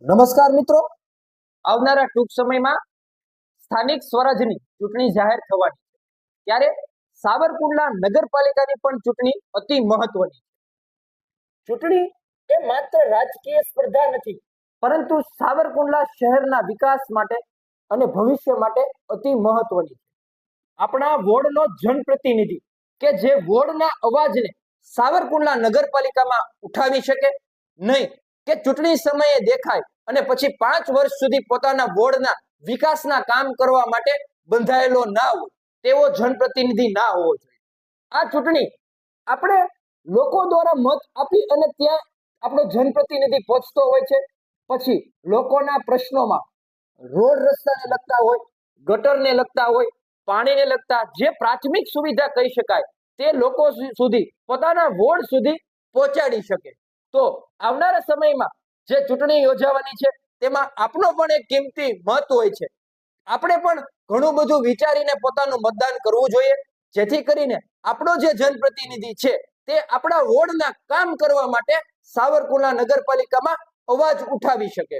નમસ્કાર મિત્રો, આવનારા ટૂંક સમયમાં સ્થાનિક સ્વરાજ્યની ચૂંટણી જાહેર થવાની છે, ત્યારે સાવરકુંડલા નગરપાલિકાની પણ ચૂંટણી અતિ મહત્વની છે. ચૂંટણી એ માત્ર રાજકીય સ્પર્ધા નથી, પરંતુ સાવરકુંડલા શહેરના વિકાસ માટે અને ભવિષ્ય માટે અતિ મહત્વની છે. આપણા વોર્ડનો જનપ્રતિનિધિ કે જે વોર્ડના અવાજને સાવરકુંડલા નગરપાલિકામાં ઉઠાવી શકે નહીં, કે ચૂંટણી સમયે દેખાય અને પછી 5 વર્ષ સુધી પોતાના વોર્ડના વિકાસના કામ કરવા માટે બંધાયેલો ના હોય તેવો જનપ્રતિનિધિ ના હોવો જોઈએ. આ ચૂંટણી આપણે લોકો દ્વારા મત આપી અને ત્યાં આપણો જનપ્રતિનિધિ પહોંચતો હોય છે. પછી લોકોના પ્રશ્નોમાં રોડ રસ્તાને લગતા હોય, ગટરને લગતા હોય, પાણીને લગતા જે પ્રાથમિક સુવિધા કહી શકાય તે લોકો સુધી, પોતાના વોર્ડ સુધી પહોંચાડી શકે. તો આવનારા સમયમાં જે ચૂંટણી યોજાવાની છે તેમાં આપનો પણ એક કિંમતી મત હોય છે. આપણે પણ ઘણું બધું વિચારીને પોતાનું મતદાન કરવું જોઈએ, જેથી કરીને આપણો જે જનપ્રતિનિધિ છે તે આપણા વોર્ડના કામ કરવા માટે સાવરકુંડલા નગરપાલિકામાં અવાજ ઉઠાવી શકે.